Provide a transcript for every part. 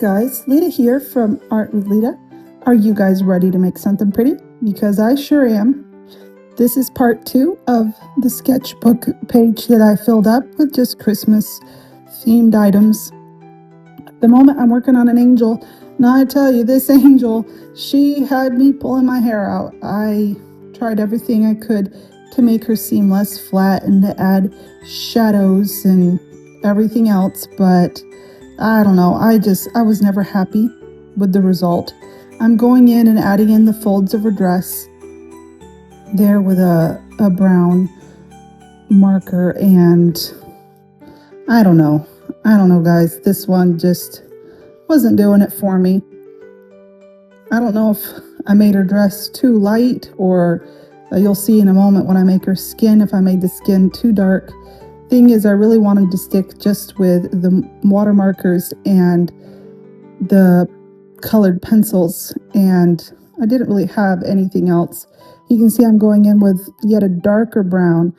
Guys, Lita here from Art with Lita. Are you guys ready to make something pretty? Because I sure am. This is part 2 of the sketchbook page that I filled up with just Christmas themed items. At the moment I'm working on an angel. Now I tell you, this angel, she had me pulling my hair out. I tried everything I could to make her seem less flat and to add shadows and everything else, but I don't know, I was never happy with the result. I'm going in and adding in the folds of her dress there with a brown marker, and I don't know guys, this one just wasn't doing it for me. I don't know if I made her dress too light, or you'll see in a moment when I make her skin if I made the skin too dark. Thing is, I really wanted to stick just with the watermarkers and the colored pencils, and I didn't really have anything else. You can see I'm going in with yet a darker brown,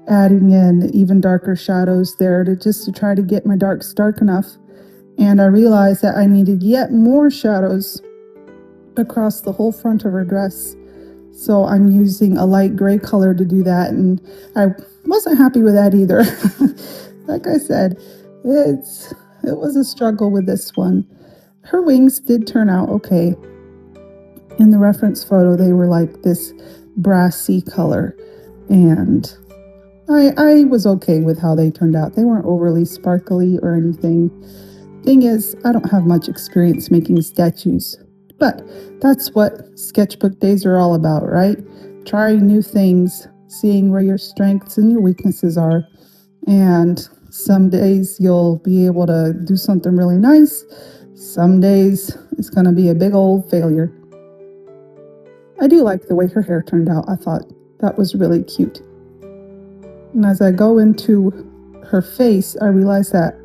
adding in even darker shadows there to try to get my darks dark enough. And I realized that I needed yet more shadows across the whole front of her dress. So I'm using a light gray color to do that, and I wasn't happy with that either. Like I said, it was a struggle with this one. Her wings did turn out okay. In the reference photo, they were like this brassy color, and I was okay with how they turned out. They weren't overly sparkly or anything. Thing is, I don't have much experience making statues. But that's what sketchbook days are all about, right? Trying new things, seeing where your strengths and your weaknesses are. And some days you'll be able to do something really nice. Some days it's going to be a big old failure. I do like the way her hair turned out. I thought that was really cute. And as I go into her face, I realize that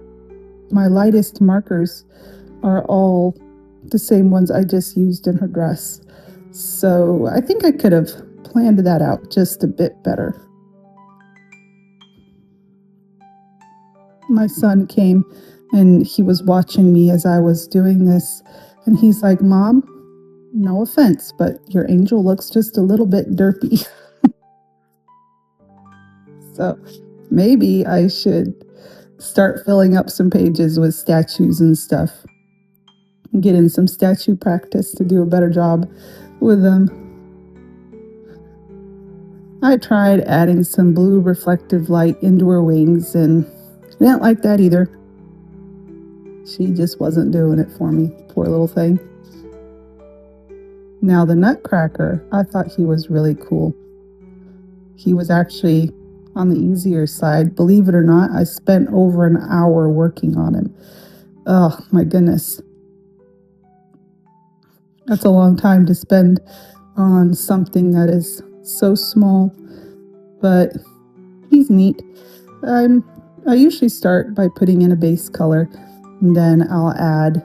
my lightest markers are all the same ones I just used in her dress. So I think I could have planned that out just a bit better. My son came and he was watching me as I was doing this, and he's like, "Mom, no offense, but your angel looks just a little bit derpy." So maybe I should start filling up some pages with statues and stuff. Get in some statue practice to do a better job with them. I tried adding some blue reflective light into her wings, and I didn't like that either. She just wasn't doing it for me, poor little thing. Now the Nutcracker, I thought he was really cool. He was actually on the easier side. Believe it or not, I spent over an hour working on him. Oh my goodness. That's a long time to spend on something that is so small, but he's neat. I usually start by putting in a base color, and then I'll add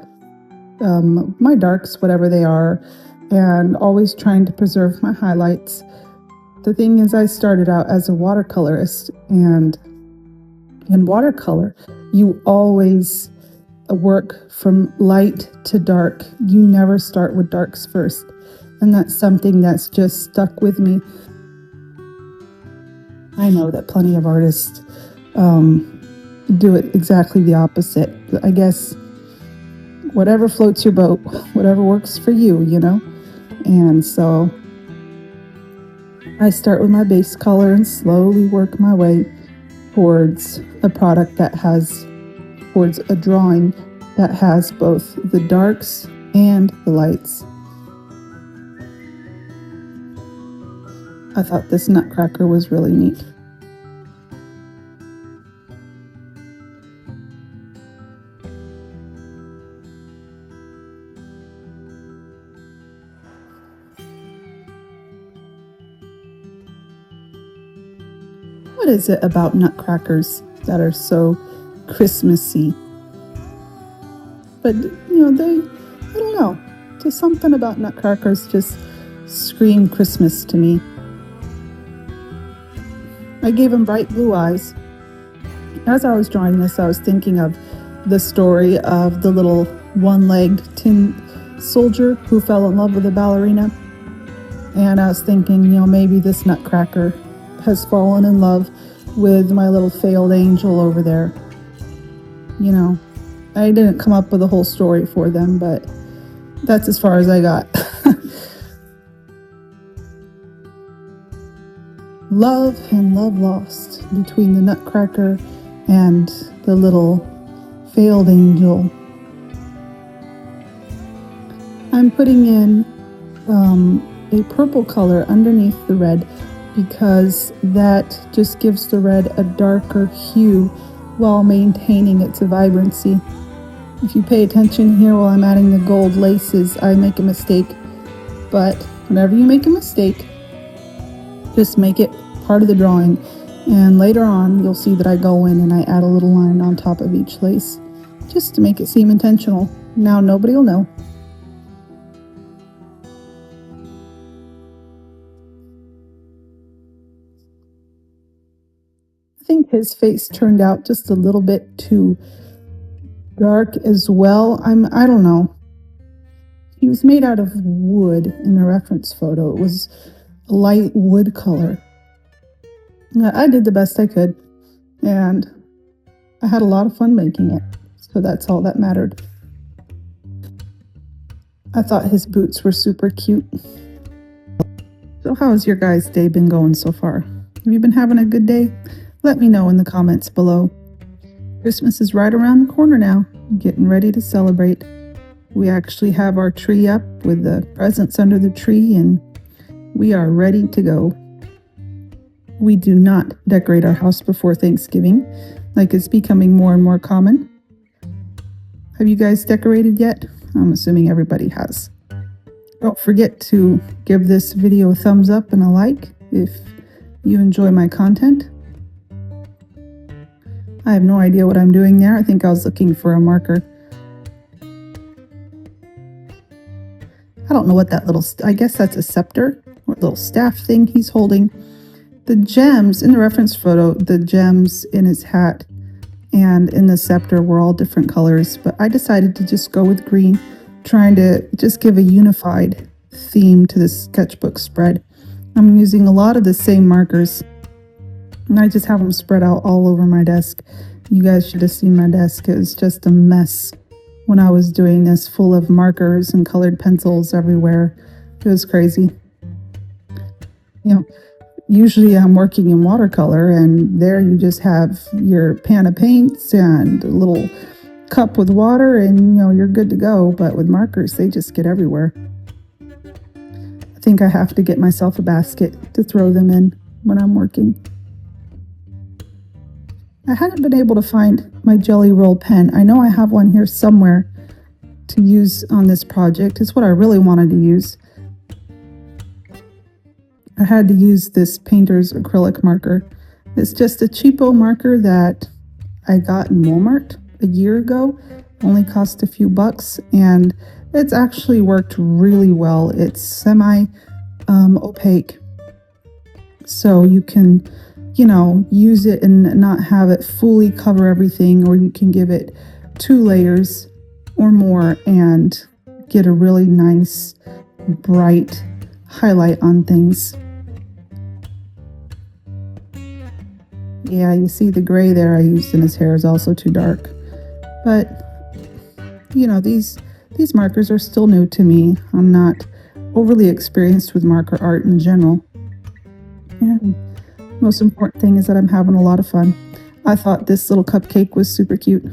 my darks, whatever they are, and always trying to preserve my highlights. The thing is, I started out as a watercolorist, and in watercolor, you always work from light to dark. You never start with darks first, and that's something that's just stuck with me. I know that plenty of artists do it exactly the opposite. I guess whatever floats your boat, whatever works for you, you know. And so I start with my base color and slowly work my way towards a product that has, towards a drawing that has both the darks and the lights. I thought this Nutcracker was really neat. What is it about Nutcrackers that are so Christmassy? But, I don't know, just something about Nutcrackers just scream Christmas to me. I gave him bright blue eyes. As I was drawing this, I was thinking of the story of the little one-legged tin soldier who fell in love with a ballerina. And I was thinking, maybe this nutcracker has fallen in love with my little failed angel over there. I didn't come up with a whole story for them, but that's as far as I got. Love and love lost between the nutcracker and the little failed angel. I'm putting in a purple color underneath the red because that just gives the red a darker hue while maintaining its vibrancy. If you pay attention here while I'm adding the gold laces, I make a mistake. But whenever you make a mistake, just make it part of the drawing. And later on, you'll see that I go in and I add a little line on top of each lace, just to make it seem intentional. Now nobody will know. I think his face turned out just a little bit too dark as well. I don't know. He was made out of wood in the reference photo. It was a light wood color. I did the best I could, and I had a lot of fun making it, so that's all that mattered. I thought his boots were super cute. So how's your guys' day been going so far? Have you been having a good day? Let me know in the comments below. Christmas is right around the corner now, getting ready to celebrate. We actually have our tree up with the presents under the tree, and we are ready to go. We do not decorate our house before Thanksgiving, like it's becoming more and more common. Have you guys decorated yet? I'm assuming everybody has. Don't forget to give this video a thumbs up and a like if you enjoy my content. I have no idea what I'm doing there. I think I was looking for a marker. I don't know what that little, I guess that's a scepter or little staff thing he's holding. The gems in the reference photo, the gems in his hat and in the scepter were all different colors, but I decided to just go with green, trying to just give a unified theme to this sketchbook spread. I'm using a lot of the same markers, and I just have them spread out all over my desk. You guys should have seen my desk. It was just a mess when I was doing this, full of markers and colored pencils everywhere. It was crazy. Usually I'm working in watercolor, and there you just have your pan of paints and a little cup with water, and you're good to go. But with markers, they just get everywhere. I think I have to get myself a basket to throw them in when I'm working. I haven't been able to find my Jelly Roll pen. I know I have one here somewhere to use on this project. It's what I really wanted to use. I had to use this painter's acrylic marker. It's just a cheapo marker that I got in Walmart a year ago. Only cost a few bucks, and it's actually worked really well. It's semi opaque, so you can use it and not have it fully cover everything, or you can give it 2 layers or more and get a really nice bright highlight on things. Yeah, you see the gray there I used in his hair is also too dark. But, these markers are still new to me. I'm not overly experienced with marker art in general. And most important thing is that I'm having a lot of fun. I thought this little cupcake was super cute.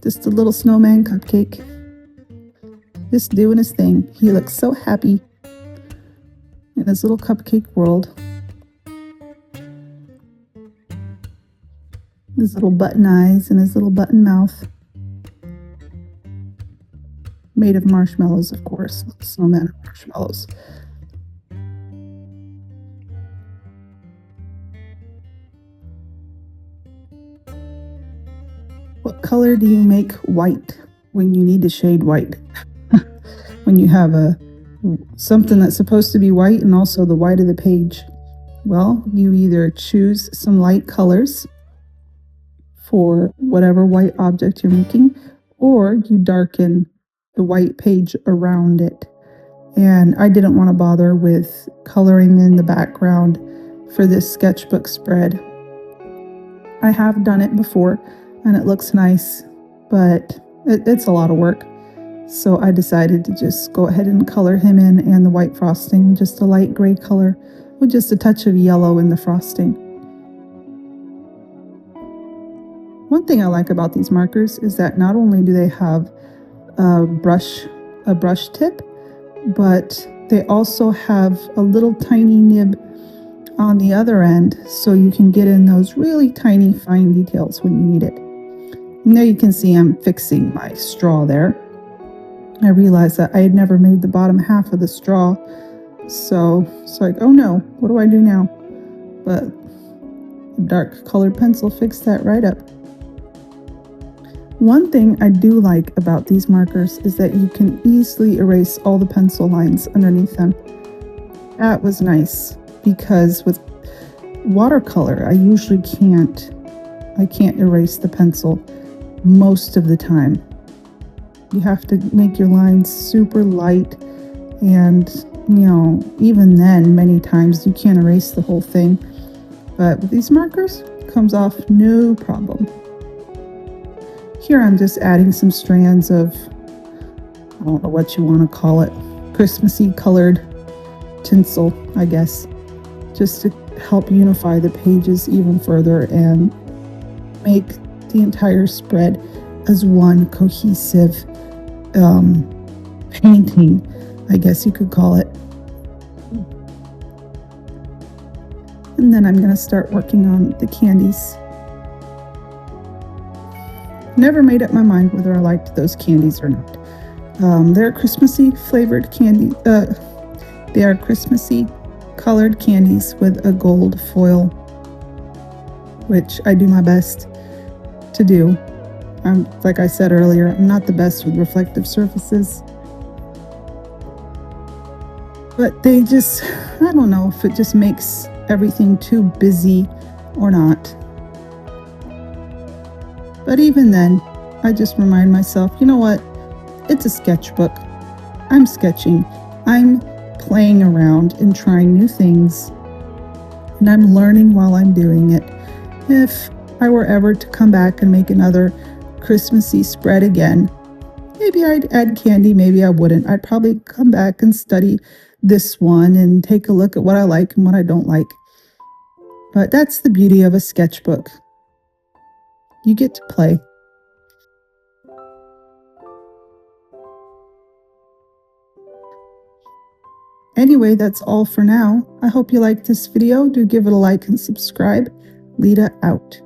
Just a little snowman cupcake. Just doing his thing. He looks so happy in his little cupcake world. His little button eyes and his little button mouth. Made of marshmallows, of course. Snowman of marshmallows. What color do you make white when you need to shade white? When you have something that's supposed to be white and also the white of the page. Well, you either choose some light colors for whatever white object you're making, or you darken the white page around it. And I didn't want to bother with coloring in the background for this sketchbook spread. I have done it before and it looks nice, but it's a lot of work. So I decided to just go ahead and color him in and the white frosting, just a light gray color with just a touch of yellow in the frosting. One thing I like about these markers is that not only do they have a brush tip, but they also have a little tiny nib on the other end, so you can get in those really tiny fine details when you need it. And there you can see I'm fixing my straw there. I realized that I had never made the bottom half of the straw, so it's like, oh no, what do I do now? But a dark colored pencil fixed that right up. One thing I do like about these markers is that you can easily erase all the pencil lines underneath them. That was nice, because with watercolor I usually can't erase the pencil most of the time. You have to make your lines super light, and even then many times you can't erase the whole thing. But with these markers, it comes off no problem. Here I'm just adding some strands of, I don't know what you want to call it, Christmassy colored tinsel, I guess, just to help unify the pages even further and make the entire spread as one cohesive painting, I guess you could call it. And then I'm going to start working on the candies. Never made up my mind whether I liked those candies or not. They're Christmassy flavored candy. They are Christmassy colored candies with a gold foil, which I do my best to do. Like I said earlier, I'm not the best with reflective surfaces. But they just, I don't know if it just makes everything too busy or not. But even then, I just remind myself, you know what? It's a sketchbook. I'm sketching. I'm playing around and trying new things. And I'm learning while I'm doing it. If I were ever to come back and make another Christmassy spread again, maybe I'd add candy, maybe I wouldn't. I'd probably come back and study this one and take a look at what I like and what I don't like. But that's the beauty of a sketchbook. You get to play. Anyway, that's all for now. I hope you liked this video. Do give it a like and subscribe. Lita out.